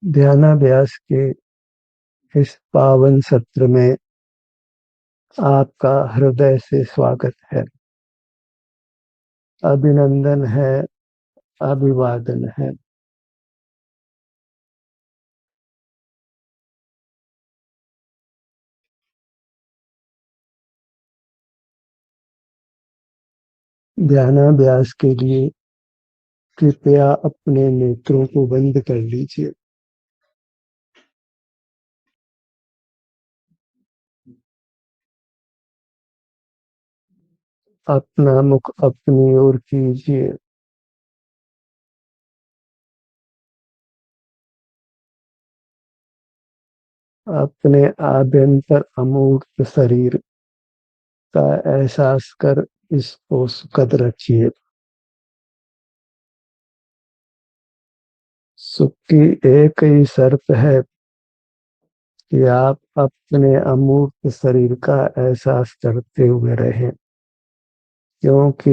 ध्यानाभ्यास के इस पावन सत्र में आपका हृदय से स्वागत है। अभिनंदन है, अभिवादन है। ध्यानाभ्यास के लिए कृपया अपने नेत्रों को बंद कर लीजिए। अपना मुख अपनी ओर कीजिए। अपने आभ्यंतर अमूर्त शरीर का एहसास कर इसको सुखद रखिए। सुख की एक ही शर्त है कि आप अपने अमूर्त शरीर का एहसास करते हुए रहें, क्योंकि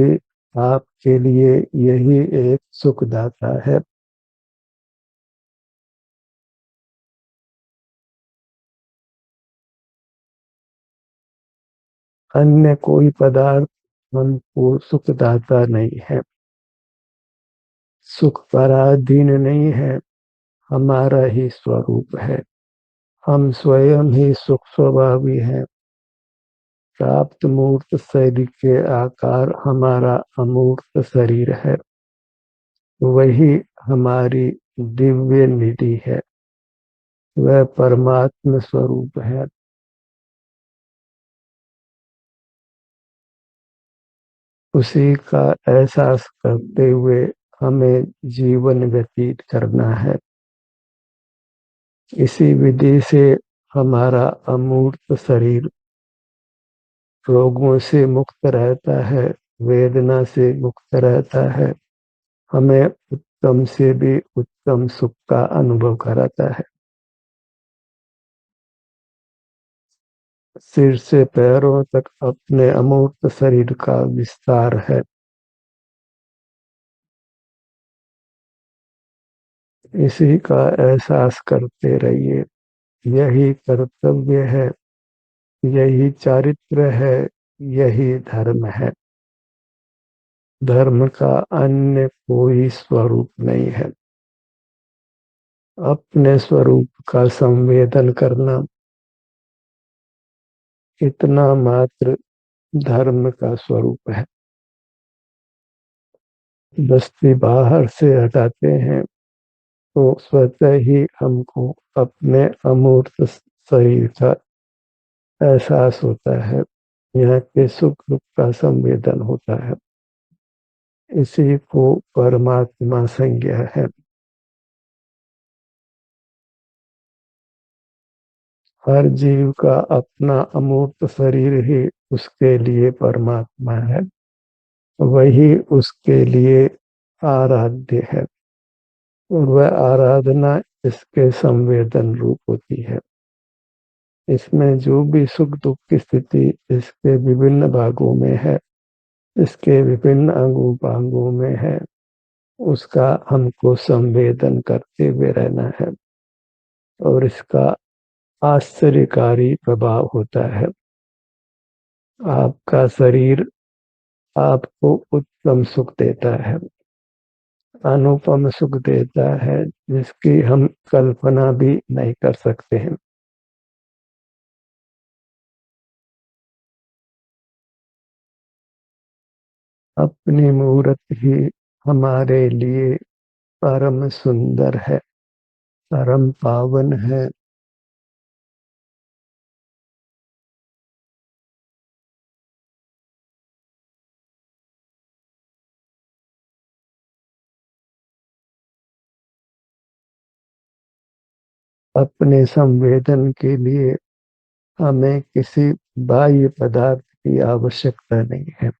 आपके लिए यही एक सुखदाता है। अन्य कोई पदार्थ हमको सुखदाता नहीं है, सुख पराधीन नहीं है, हमारा ही स्वरूप है। हम स्वयं ही सुख स्वभावी हैं। प्राप्त मूर्त शरीर के आकार हमारा अमूर्त शरीर है। वही हमारी दिव्य निधि है। वह परमात्म स्वरूप है। उसी का एहसास करते हुए हमें जीवन व्यतीत करना है। इसी विधि से हमारा अमूर्त शरीर रोगों से मुक्त रहता है, वेदना से मुक्त रहता है, हमें उत्तम से भी उत्तम सुख का अनुभव कराता है। सिर से पैरों तक अपने अमूर्त शरीर का विस्तार है। इसी का एहसास करते रहिए। यही कर्तव्य है, यही चारित्र है, यही धर्म है। धर्म का अन्य कोई स्वरूप नहीं है। अपने स्वरूप का संवेदन करना इतना मात्र धर्म का स्वरूप है। बस्ती बाहर से हटाते हैं तो स्वतः ही हमको अपने अमूर्त शरीर का एहसास होता है। यहाँ के सुख दुख का संवेदन होता है। इसी को परमात्मा संज्ञा है। हर जीव का अपना अमूर्त शरीर ही उसके लिए परमात्मा है। वही उसके लिए आराध्य है और वह आराधना इसके संवेदन रूप होती है। इसमें जो भी सुख दुख की स्थिति इसके विभिन्न भागों में है, इसके विभिन्न अंगों पांगों में है, उसका हमको संवेदन करते हुए रहना है और इसका आश्चर्यकारी प्रभाव होता है। आपका शरीर आपको उत्तम सुख देता है, अनुपम सुख देता है, जिसकी हम कल्पना भी नहीं कर सकते हैं। अपनी मूर्त ही हमारे लिए परम सुंदर है, परम पावन है। अपने संवेदन के लिए हमें किसी बाह्य पदार्थ की आवश्यकता नहीं है।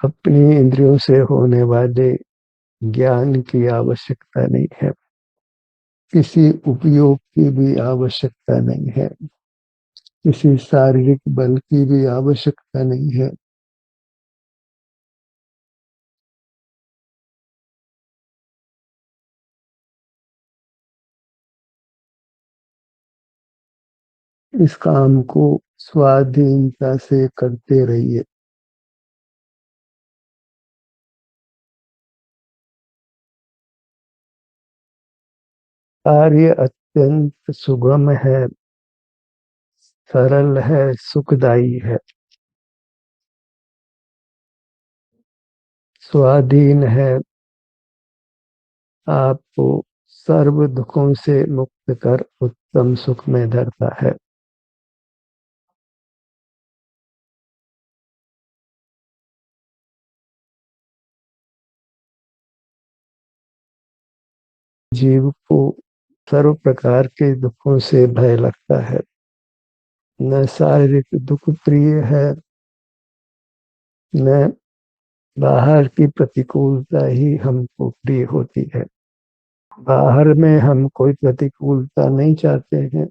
अपनी इंद्रियों से होने वाले ज्ञान की आवश्यकता नहीं है। किसी उपयोग की भी आवश्यकता नहीं है। किसी शारीरिक बल की भी आवश्यकता नहीं है। इस काम को स्वाधीनता से करते रहिए। कार्य अत्यंत सुगम है, सरल है, सुखदायी है, स्वाधीन है, आपको सर्व दुखों से मुक्त कर उत्तम सुख में धरता है। जीव को सर्व प्रकार के दुखों से भय लगता है। न शारीरिक दुख प्रिय है, न बाहर की प्रतिकूलता ही हमको प्रिय होती है। बाहर में हम कोई प्रतिकूलता नहीं चाहते हैं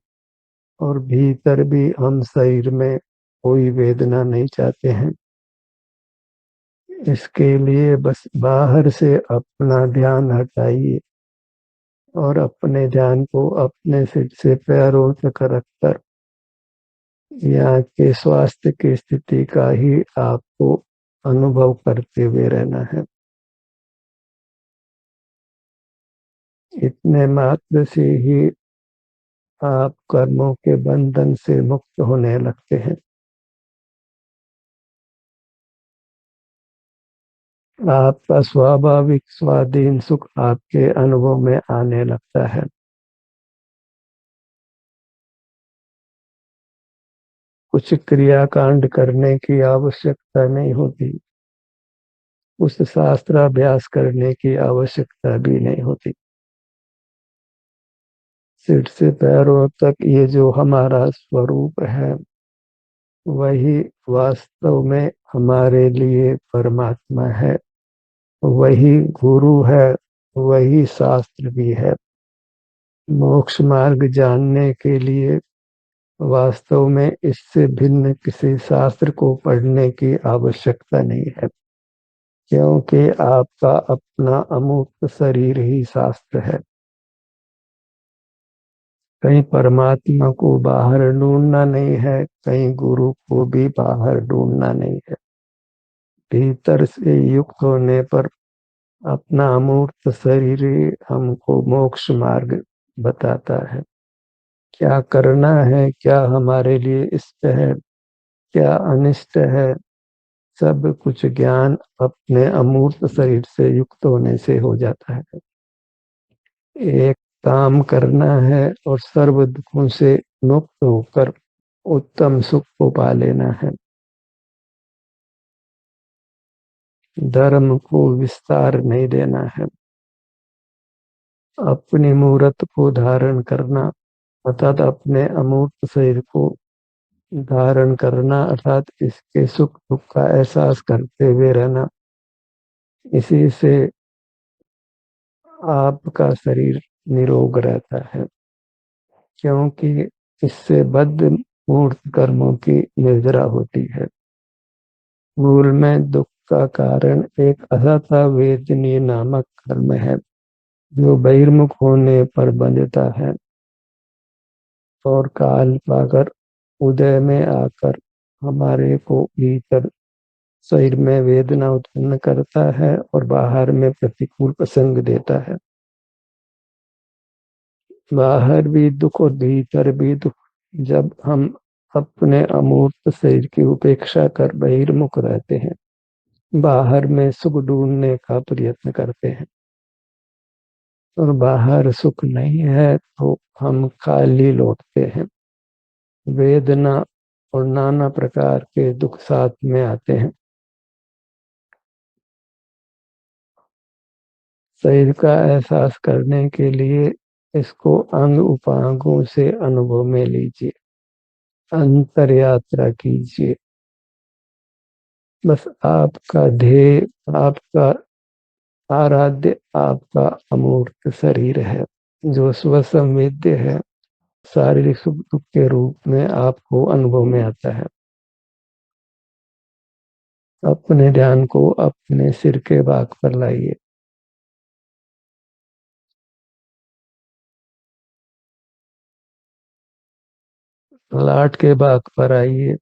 और भीतर भी हम शरीर में कोई वेदना नहीं चाहते हैं। इसके लिए बस बाहर से अपना ध्यान हटाइए और अपने ध्यान को अपने सिर से पैरों तक रखकर यहाँ के स्वास्थ्य की स्थिति का ही आपको अनुभव करते हुए रहना है। इतने मात्र से ही आप कर्मों के बंधन से मुक्त होने लगते हैं। आपका स्वाभाविक स्वाधीन सुख आपके अनुभव में आने लगता है। कुछ क्रियाकांड करने की आवश्यकता नहीं होती, उस शास्त्राभ्यास करने की आवश्यकता भी नहीं होती। सिर से पैरों तक ये जो हमारा स्वरूप है, वही वास्तव में हमारे लिए परमात्मा है, वही गुरु है, वही शास्त्र भी है। मोक्ष मार्ग जानने के लिए वास्तव में इससे भिन्न किसी शास्त्र को पढ़ने की आवश्यकता नहीं है, क्योंकि आपका अपना अमूर्त शरीर ही शास्त्र है। कहीं परमात्मा को बाहर ढूंढना नहीं है, कहीं गुरु को भी बाहर ढूंढना नहीं है। भीतर से युक्त होने पर अपना अमूर्त शरीर ही हमको मोक्ष मार्ग बताता है। क्या करना है, क्या हमारे लिए इष्ट है, क्या अनिष्ट है, सब कुछ ज्ञान अपने अमूर्त शरीर से युक्त होने से हो जाता है। एक काम करना है और सर्व दुखों से मुक्त होकर उत्तम सुख को पा लेना है। धर्म को विस्तार नहीं देना है। अपनी मूर्त को धारण करना अर्थात अपने अमूर्त शरीर को धारण करना अर्थात इसके सुख दुख का एहसास करते हुए रहना, इसी से आपका शरीर निरोग रहता है। क्योंकि इससे बद्ध मूर्त कर्मों की निर्जरा होती है। मूल में दुख का कारण एक असता वेदनीय नामक कर्म है, जो बहिर्मुख होने पर बंधता है और काल पाकर उदय में आकर हमारे को भीतर शरीर में वेदना उत्पन्न करता है और बाहर में प्रतिकूल प्रसंग देता है। बाहर भी दुख और भीतर भी दुख। जब हम अपने अमूर्त शरीर की उपेक्षा कर बहिर्मुख रहते हैं, बाहर में सुख ढूंढने का प्रयत्न करते हैं और बाहर सुख नहीं है तो हम खाली लौटते हैं। वेदना और नाना प्रकार के दुख साथ में आते हैं। शरीर का एहसास करने के लिए इसको अंग उपांगों से अनुभव में लीजिए, अंतर यात्रा कीजिए। बस आपका ध्येय, आपका आराध्य, आपका अमूर्त शरीर है, जो स्वसंवेद्य है, शारीरिक सुख दुख के रूप में आपको अनुभव में आता है। अपने ध्यान को अपने सिर के भाग पर लाइए। ललाट के भाग पर आइए।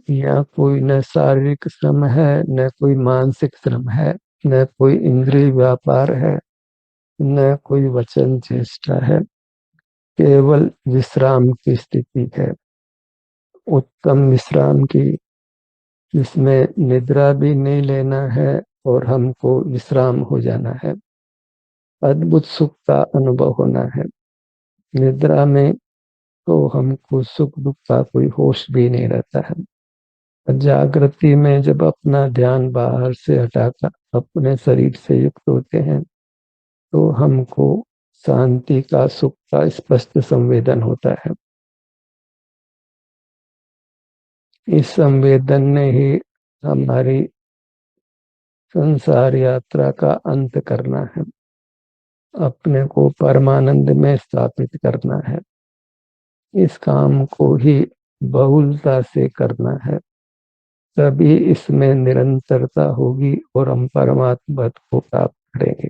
यहाँ कोई न शारीरिक श्रम है, न कोई मानसिक श्रम है, न कोई इंद्रिय व्यापार है, न कोई वचन चेष्टा है। केवल विश्राम की स्थिति है, उत्तम विश्राम की, जिसमें निद्रा भी नहीं लेना है और हमको विश्राम हो जाना है। अद्भुत सुख का अनुभव होना है। निद्रा में तो हमको सुख दुख का कोई होश भी नहीं रहता है। जागृति में जब अपना ध्यान बाहर से हटाकर अपने शरीर से युक्त होते हैं तो हमको शांति का, सुख का स्पष्ट संवेदन होता है। इस संवेदन ने ही हमारी संसार यात्रा का अंत करना है, अपने को परमानंद में स्थापित करना है। इस काम को ही बहुलता से करना है, तभी इसमें निरंतरता होगी और हम परमात्मा को प्राप्त करेंगे।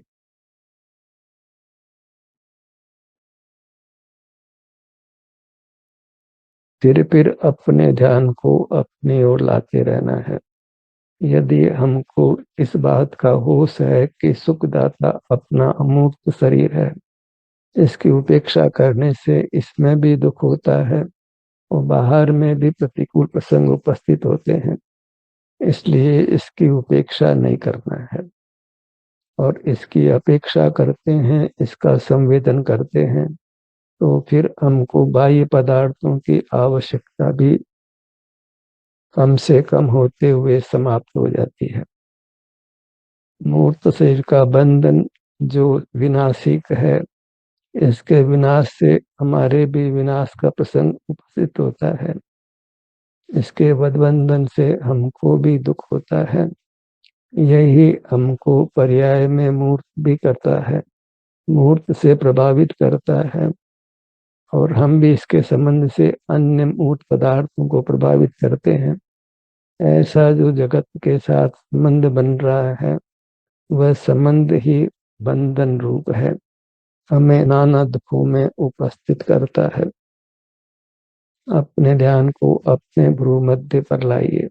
फिर अपने ध्यान को अपनी ओर लाते रहना है। यदि हमको इस बात का होश है कि सुखदाता अपना अमूर्त शरीर है, इसकी उपेक्षा करने से इसमें भी दुख होता है और बाहर में भी प्रतिकूल प्रसंग उपस्थित होते हैं, इसलिए इसकी उपेक्षा नहीं करना है। और इसकी अपेक्षा करते हैं, इसका संवेदन करते हैं, तो फिर हमको बाह्य पदार्थों की आवश्यकता भी कम से कम होते हुए समाप्त हो जाती है। मूर्त शरीर का बंधन जो विनाशिक है, इसके विनाश से हमारे भी विनाश का प्रसंग उपस्थित होता है। इसके बंधन से हमको भी दुख होता है। यही हमको पर्याय में मूर्त भी करता है, मूर्त से प्रभावित करता है, और हम भी इसके संबंध से अन्य मूर्त पदार्थों को प्रभावित करते हैं। ऐसा जो जगत के साथ संबंध बन रहा है, वह संबंध ही बंधन रूप है, हमें नाना दुखों में उपस्थित करता है। अपने ध्यान को अपने भ्रू मध्य पर लाइए।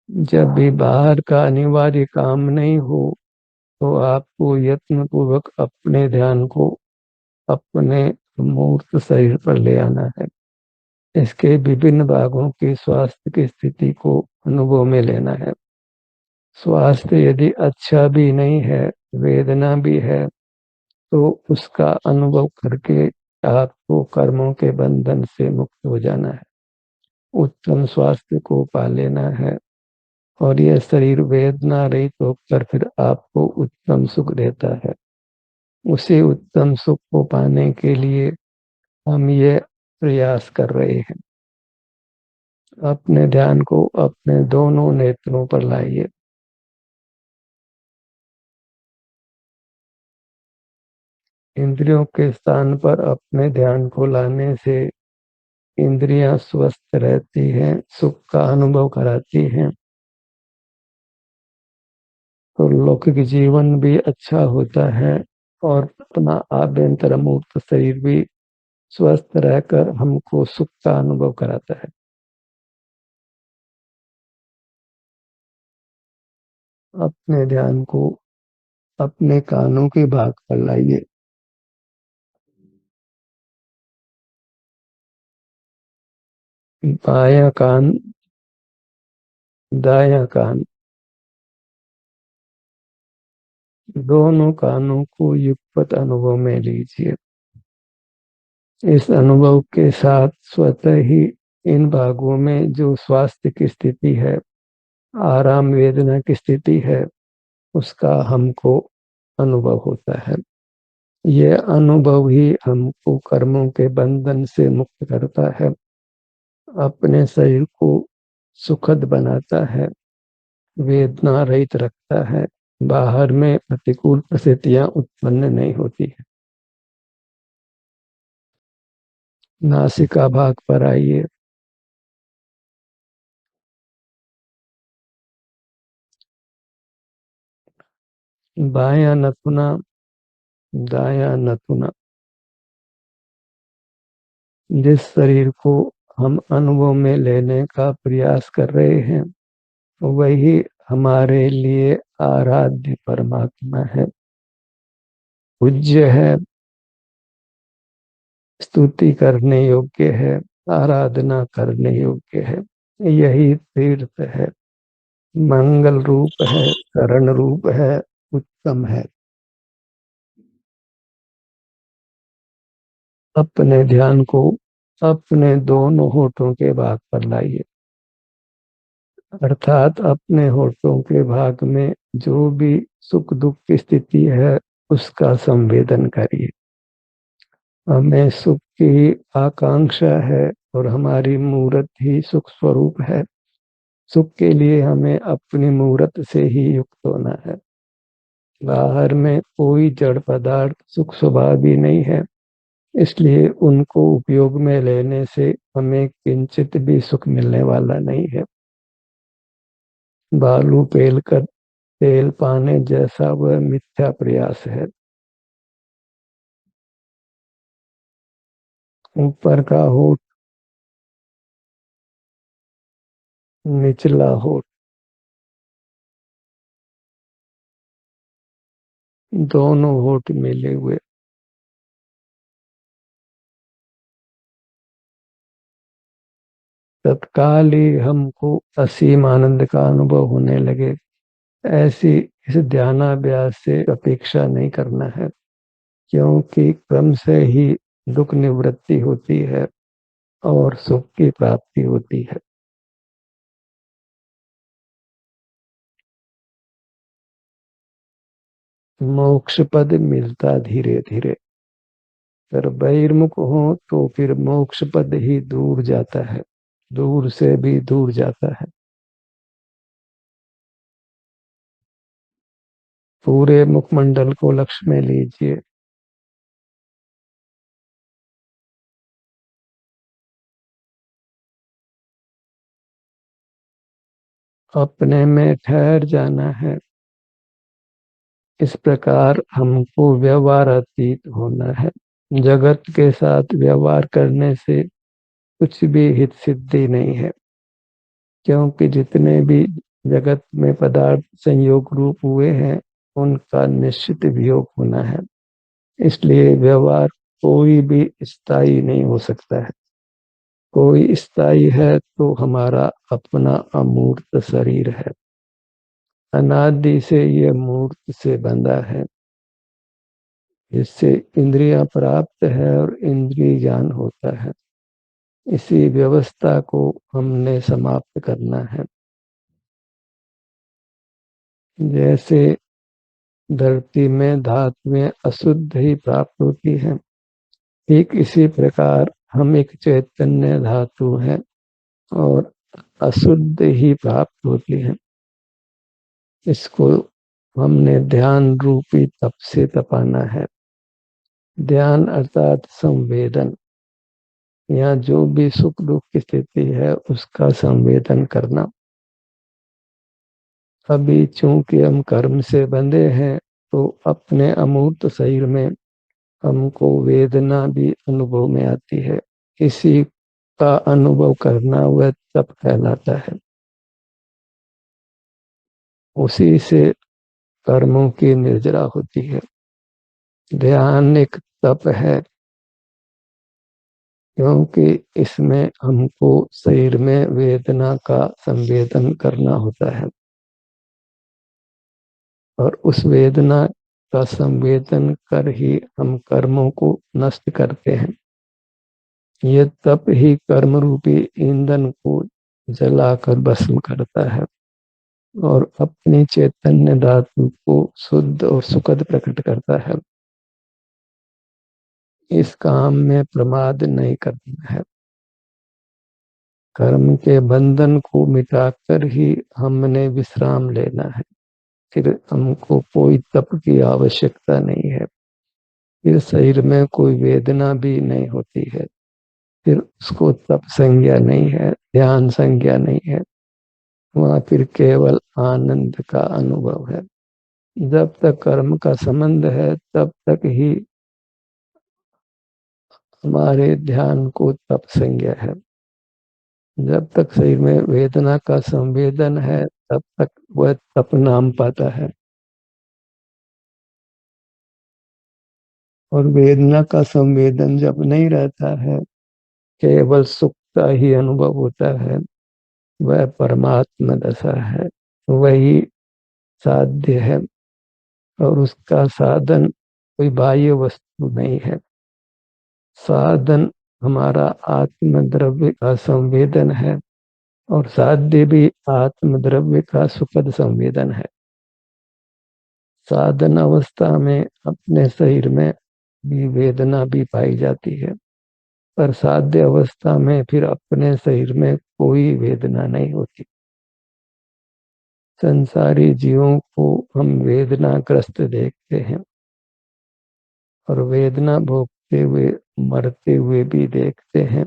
जब भी बाहर का अनिवार्य काम नहीं हो तो आपको यत्न पूर्वक अपने ध्यान को अपने मूर्त शरीर पर ले आना है। इसके विभिन्न भागों की स्वास्थ्य की स्थिति को अनुभव में लेना है। स्वास्थ्य यदि अच्छा भी नहीं है, वेदना भी है, तो उसका अनुभव करके आपको कर्मों के बंधन से मुक्त हो जाना है, उत्तम स्वास्थ्य को पा लेना है, और यह शरीर वेदना रहित होकर फिर आपको उत्तम सुख देता है। उसी उत्तम सुख को पाने के लिए हम ये प्रयास कर रहे हैं। अपने ध्यान को अपने दोनों नेत्रों पर लाइए। इंद्रियों के स्थान पर अपने ध्यान को लाने से इंद्रियां स्वस्थ रहती हैं, सुख का अनुभव कराती हैं, तो लौकिक जीवन भी अच्छा होता है और अपना आभ्यंतर मूर्त शरीर भी स्वस्थ रहकर हमको सुख का अनुभव कराता है। अपने ध्यान को अपने कानों के भाग पर लाइए। बायां कान, दायां कान, दोनों कानों को युगपत अनुभव में लीजिए। इस अनुभव के साथ स्वतः ही इन भागों में जो स्वास्थ्य की स्थिति है, आराम वेदना की स्थिति है, उसका हमको अनुभव होता है। यह अनुभव ही हमको कर्मों के बंधन से मुक्त करता है, अपने शरीर को सुखद बनाता है, वेदना रहित रखता है, बाहर में प्रतिकूल परिस्थितियां उत्पन्न नहीं होती है। नासिका भाग पर आइए। बायां नथुना, दायां नथुना। जिस शरीर को हम अनुभव में लेने का प्रयास कर रहे हैं वही हमारे लिए आराध्य परमात्मा है, पूज्य है, स्तुति करने योग्य है, आराधना करने योग्य है। यही तीर्थ है, मंगल रूप है, शरण रूप है, उत्तम है। अपने ध्यान को अपने दोनों होठों के भाग पर लाइए, अर्थात अपने होठों के भाग में जो भी सुख दुख की स्थिति है उसका संवेदन करिए। हमें सुख की आकांक्षा है और हमारी मूर्त ही सुख स्वरूप है। सुख के लिए हमें अपनी मूर्त से ही युक्त होना है। बाहर में कोई जड़ पदार्थ सुख स्वभावी नहीं है, इसलिए उनको उपयोग में लेने से हमें किंचित भी सुख मिलने वाला नहीं है। बालू पेल कर तेल पाने जैसा वह मिथ्या प्रयास है। ऊपर का होठ, निचला होठ, दोनों होठ मिले हुए, तत्काल ही हमको असीम आनंद का अनुभव होने लगे। ऐसी इस ध्यानाभ्यास से अपेक्षा नहीं करना है, क्योंकि क्रम से ही दुख निवृत्ति होती है और सुख की प्राप्ति होती है। मोक्ष पद मिलता धीरे धीरे। अगर बहिर्मुख हो तो फिर मोक्ष पद ही दूर जाता है, दूर से भी दूर जाता है। पूरे मुखमंडल को लक्ष्य में लीजिए। अपने में ठहर जाना है। इस प्रकार हमको व्यवहारातीत होना है। जगत के साथ व्यवहार करने से कुछ भी हित सिद्धि नहीं है, क्योंकि जितने भी जगत में पदार्थ संयोग रूप हुए हैं उनका निश्चित वियोग होना है। इसलिए व्यवहार कोई भी स्थायी नहीं हो सकता है। कोई स्थायी है तो हमारा अपना अमूर्त शरीर है, अनादि से ये मूर्त से बंधा है, जिससे इंद्रियां प्राप्त है और इंद्रिय ज्ञान होता है। इसी व्यवस्था को हमने समाप्त करना है। जैसे धरती में धातुएं अशुद्ध ही प्राप्त होती हैं, ठीक इसी प्रकार हम एक चैतन्य धातु हैं और अशुद्ध ही प्राप्त होती हैं। इसको हमने ध्यान रूपी तप से तपाना है। ध्यान अर्थात संवेदन, यहाँ जो भी सुख दुख की स्थिति है उसका संवेदन करना। अभी चूंकि हम कर्म से बंधे हैं तो अपने अमूर्त शरीर में हमको वेदना भी अनुभव में आती है। इसी का अनुभव करना वह तप कहलाता है। उसी से कर्मों की निर्जरा होती है। ध्यान एक तप है, क्योंकि इसमें हमको शरीर में वेदना का संवेदन करना होता है और उस वेदना का संवेदन कर ही हम कर्मों को नष्ट करते हैं। ये तप ही कर्म रूपी ईंधन को जलाकर भस्म करता है और अपनी चैतन्य धातु को शुद्ध और सुखद प्रकट करता है। इस काम में प्रमाद नहीं करना है। कर्म के बंधन को मिटाकर ही हमने विश्राम लेना है। फिर हमको कोई तप की आवश्यकता नहीं है। फिर शरीर में कोई वेदना भी नहीं होती है। फिर उसको तप संज्ञा नहीं है, ध्यान संज्ञा नहीं है। वहां फिर केवल आनंद का अनुभव है। जब तक कर्म का संबंध है तब तक ही हमारे ध्यान को तप संज्ञा है। जब तक शरीर में वेदना का संवेदन है तब तक वह तप नाम पाता है। और वेदना का संवेदन जब नहीं रहता है, केवल सुख का ही अनुभव होता है, वह परमात्मा दशा है। वही साध्य है और उसका साधन कोई बाह्य वस्तु नहीं है। साधन हमारा आत्म द्रव्य का संवेदन है और साध्य भी आत्म द्रव्य का सुखद संवेदन है। साधन अवस्था में अपने शरीर में भी वेदना भी पाई जाती है, पर साध्य अवस्था में फिर अपने शरीर में कोई वेदना नहीं होती। संसारी जीवों को हम वेदनाग्रस्त देखते हैं और वेदना भोगते हुए मरते हुए भी देखते हैं।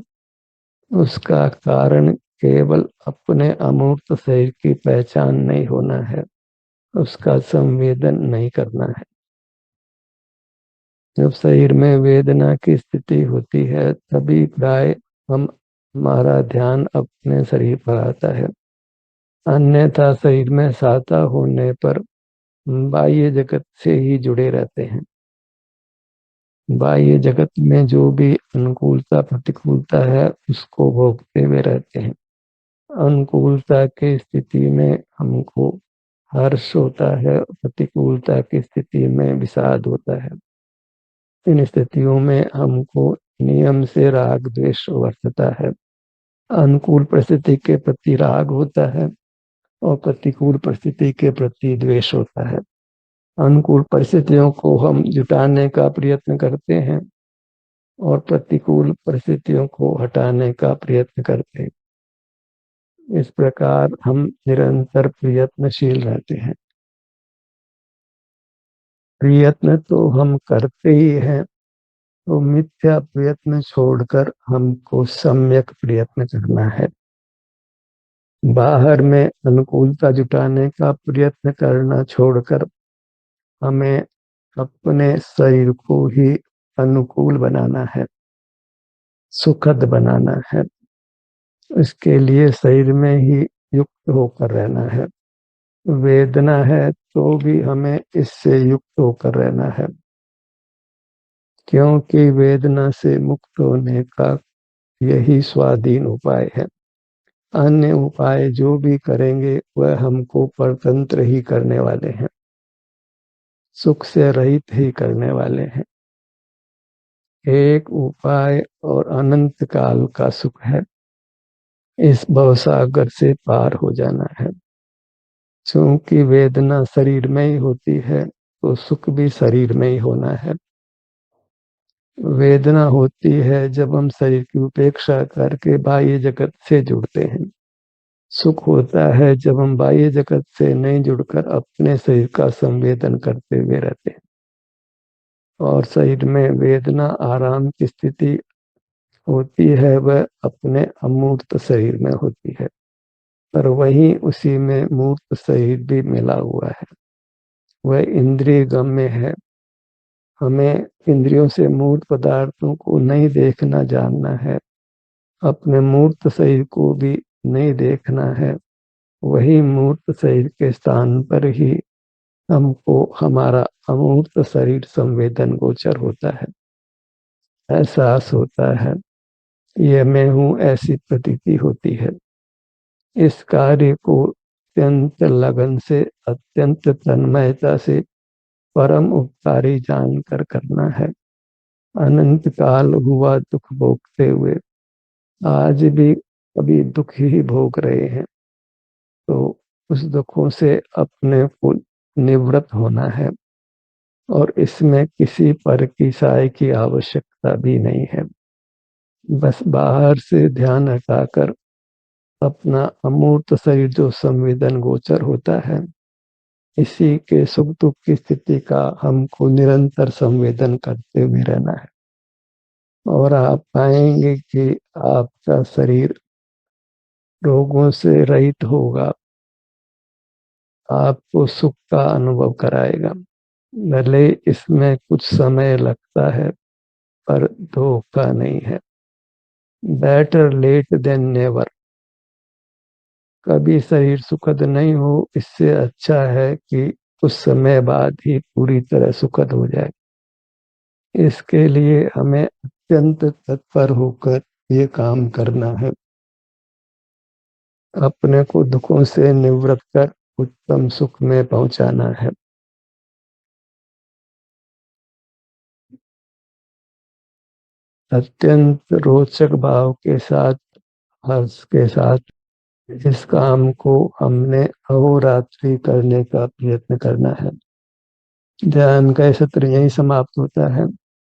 उसका कारण केवल अपने अमूर्त शरीर की पहचान नहीं होना है, उसका संवेदन नहीं करना है। जब शरीर में वेदना की स्थिति होती है तभी प्राय हमारा ध्यान अपने शरीर पर आता है। अन्यथा शरीर में साता होने पर बाह्य जगत से ही जुड़े रहते हैं। बाह्य जगत में जो भी अनुकूलता प्रतिकूलता है उसको भोगते हुए रहते हैं। अनुकूलता की स्थिति में हमको हर्ष होता है, प्रतिकूलता की स्थिति में विषाद होता है। इन स्थितियों में हमको नियम से राग द्वेष वर्तता है। अनुकूल परिस्थिति के प्रति राग होता है और प्रतिकूल परिस्थिति के प्रति द्वेष होता है। अनुकूल परिस्थितियों को हम जुटाने का प्रयत्न करते हैं और प्रतिकूल परिस्थितियों को हटाने का प्रयत्न करते हैं। इस प्रकार हम निरंतर प्रयत्नशील रहते हैं। प्रयत्न तो हम करते ही हैं, तो मिथ्या प्रयत्न छोड़कर हमको सम्यक प्रयत्न करना है। बाहर में अनुकूलता जुटाने का प्रयत्न करना छोड़कर हमें अपने शरीर को ही अनुकूल बनाना है, सुखद बनाना है। इसके लिए शरीर में ही युक्त होकर रहना है। वेदना है तो भी हमें इससे युक्त होकर रहना है, क्योंकि वेदना से मुक्त होने का यही स्वाधीन उपाय है। अन्य उपाय जो भी करेंगे वह हमको परतंत्र ही करने वाले हैं, सुख से रहित ही करने वाले हैं। एक उपाय और अनंत काल का सुख है, इस भवसागर से पार हो जाना है। क्योंकि वेदना शरीर में ही होती है तो सुख भी शरीर में ही होना है। वेदना होती है जब हम शरीर की उपेक्षा करके बाह्य जगत से जुड़ते हैं। सुख होता है जब हम बाह्य जगत से नहीं जुड़कर अपने शरीर का संवेदन करते हुए रहते हैं। और शरीर में वेदना आराम की स्थिति होती है वह अपने अमूर्त शरीर में होती है, पर वहीं उसी में मूर्त शरीर भी मिला हुआ है, वह इंद्रिय गम्य है। हमें इंद्रियों से मूर्त पदार्थों को नहीं देखना जानना है, अपने मूर्त शरीर को भी नहीं देखना है। वही मूर्त शरीर के स्थान पर ही हमको हमारा अमूर्त शरीर संवेदन गोचर होता है, एहसास होता है, ये मैं हूँ ऐसी प्रतीति होती है। इस कार्य को अत्यंत लगन से, अत्यंत तन्मयता से परम उपकारी जानकर करना है। अनंत काल हुआ दुख भोगते हुए आज भी कभी दुख ही भोग रहे हैं, तो उस दुखों से अपने को निवृत्त होना है और इसमें किसी पर की सहाय की आवश्यकता भी नहीं है। बस बाहर से ध्यान हटाकर अपना अमूर्त शरीर जो संवेदन गोचर होता है, इसी के सुख दुख की स्थिति का हमको निरंतर संवेदन करते हुए रहना है। और आप पाएंगे कि आपका शरीर रोगों से रहित होगा, आपको सुख का अनुभव कराएगा। भले इसमें कुछ समय लगता है, पर धोखा नहीं है। Better late than never. कभी शरीर सुखद नहीं हो, इससे अच्छा है कि कुछ समय बाद ही पूरी तरह सुखद हो जाए। इसके लिए हमें अत्यंत तत्पर होकर ये काम करना है। अपने को दुखों से निवृत्त कर उत्तम सुख में पहुंचाना है। अत्यंत रोचक भाव के साथ, हर्ष के साथ इस काम को हमने अहोरात्रि करने का प्रयत्न करना है। ध्यान का सत्र यही समाप्त होता है।